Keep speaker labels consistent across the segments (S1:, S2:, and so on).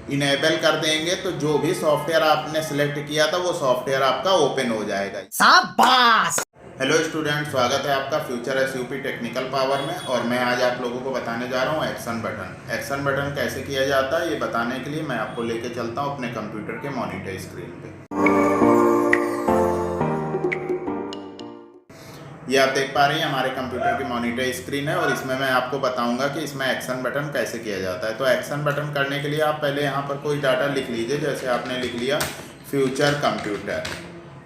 S1: Enable कर देंगे तो जो भी सॉफ्टवेयर आपने सिलेक्ट किया था वो सॉफ्टवेयर आपका ओपन हो जाएगा।
S2: शाबाश।
S1: हेलो स्टूडेंट, स्वागत है आपका फ्यूचर एसयूपी टेक्निकल पावर में। और मैं आज आप लोगों को बताने जा रहा हूँ एक्शन बटन। एक्शन बटन कैसे किया जाता है ये बताने के लिए मैं आपको लेके चलता हूँ अपने कंप्यूटर के मॉनिटर स्क्रीन पे। ये आप देख पा रही हैं हमारे कंप्यूटर की मॉनिटर स्क्रीन है और इसमें मैं आपको बताऊंगा कि इसमें एक्शन बटन कैसे किया जाता है। तो एक्शन बटन करने के लिए आप पहले यहाँ पर कोई डाटा लिख लीजिए। जैसे आपने लिख लिया फ्यूचर कंप्यूटर।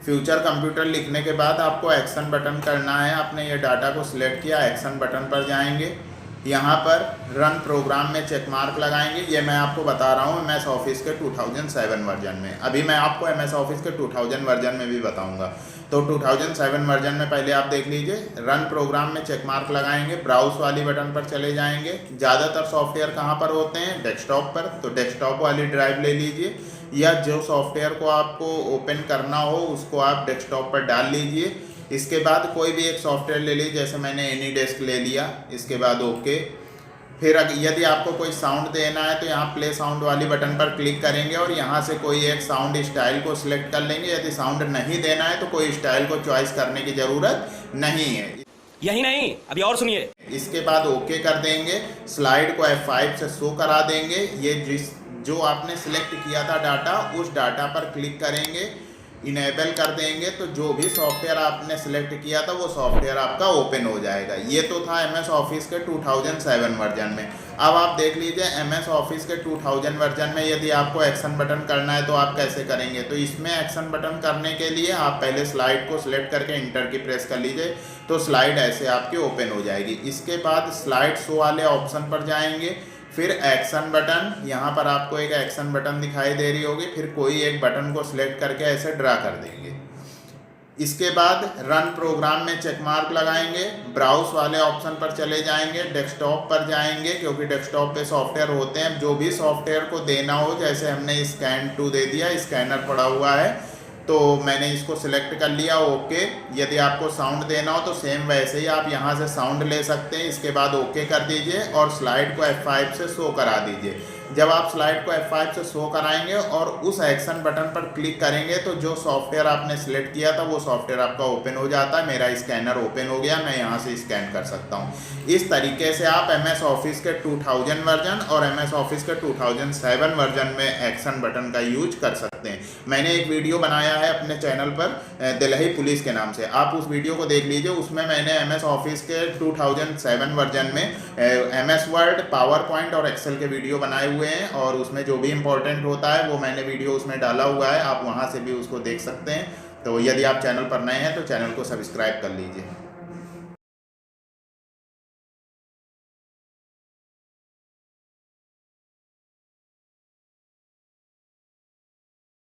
S1: फ्यूचर कंप्यूटर लिखने के बाद आपको एक्शन बटन करना है। आपने ये डाटा को सिलेक्ट किया, एक्शन बटन पर जाएंगे, यहाँ पर रन प्रोग्राम में चेक मार्क लगाएंगे। ये मैं आपको बता रहा हूँ MS ऑफिस के 2007 वर्जन में। अभी मैं आपको MS ऑफिस के 2000 वर्जन में भी बताऊँगा। तो 2007 वर्जन में पहले आप देख लीजिए, रन प्रोग्राम में चेक मार्क लगाएंगे, ब्राउज वाली बटन पर चले जाएंगे। ज़्यादातर सॉफ्टवेयर कहाँ पर होते हैं? डेस्कटॉप पर। तो डेस्कटॉप वाली ड्राइव ले लीजिए, या जो सॉफ्टवेयर को आपको ओपन करना हो उसको आप डेस्कटॉप पर डाल लीजिए। इसके बाद कोई भी एक सॉफ्टवेयर ले लीजिए, जैसे मैंने एनीडेस्क ले लिया। इसके बाद ओके। फिर यदि आपको कोई साउंड देना है तो यहाँ प्ले साउंड वाली बटन पर क्लिक करेंगे और यहाँ से कोई एक साउंड स्टाइल को सिलेक्ट कर लेंगे। यदि साउंड नहीं देना है तो कोई स्टाइल को चॉइस करने की ज़रूरत नहीं है।
S2: यही नहीं, अभी और सुनिए।
S1: इसके बाद ओके कर देंगे। स्लाइड को F5 से शो करा देंगे। ये जो आपने सिलेक्ट किया था डाटा, उस डाटा पर क्लिक करेंगे, इनेबल कर देंगे तो जो भी सॉफ्टवेयर आपने सिलेक्ट किया था वो सॉफ्टवेयर आपका ओपन हो जाएगा। ये तो था MS ऑफिस के 2007 वर्जन में। अब आप देख लीजिए MS ऑफिस के 2000 वर्जन में यदि आपको एक्शन बटन करना है तो आप कैसे करेंगे। तो इसमें एक्शन बटन करने के लिए आप पहले स्लाइड को सिलेक्ट करके इंटर की प्रेस कर लीजिए, तो स्लाइड ऐसे आपकी ओपन हो जाएगी। इसके बाद स्लाइड शो वाले ऑप्शन पर जाएंगे, फिर एक्शन बटन, यहाँ पर आपको एक एक्शन बटन दिखाई दे रही होगी। फिर कोई एक बटन को सिलेक्ट करके ऐसे ड्रा कर देंगे। इसके बाद रन प्रोग्राम में चेक मार्क लगाएंगे, ब्राउज वाले ऑप्शन पर चले जाएंगे, डेस्कटॉप पर जाएंगे, क्योंकि डेस्कटॉप पे सॉफ्टवेयर होते हैं। जो भी सॉफ्टवेयर को देना हो, जैसे हमने स्कैन 2 दे दिया, स्कैनर पड़ा हुआ है तो मैंने इसको सिलेक्ट कर लिया, ओके। यदि आपको साउंड देना हो तो सेम वैसे ही आप यहाँ से साउंड ले सकते हैं। इसके बाद ओके कर दीजिए और स्लाइड को F5 से शो करा दीजिए। जब आप स्लाइड को F5 से शो कराएंगे और उस एक्शन बटन पर क्लिक करेंगे तो जो सॉफ्टवेयर आपने सिलेक्ट किया था वो सॉफ्टवेयर आपका ओपन हो जाता है। मेरा स्कैनर ओपन हो गया, मैं यहाँ से स्कैन कर सकता हूँ। इस तरीके से आप MS ऑफिस के 2000 वर्जन और MS ऑफिस के 2007 वर्जन में एक्शन बटन का यूज कर सकते हैं। मैंने एक वीडियो बनाया है अपने चैनल पर दिल्ली पुलिस के नाम से, आप उस वीडियो को देख लीजिए। उसमें मैंने MS ऑफिस के 2007 वर्जन में MS वर्ड, पावर पॉइंट और एक्सेल के वीडियो बनाए हुए हैं और उसमें जो भी इंपॉर्टेंट होता है वो मैंने वीडियो उसमें डाला हुआ है। आप वहां से भी उसको देख सकते हैं। तो यदि आप चैनल पर नए हैं तो चैनल को सब्सक्राइब कर लीजिए।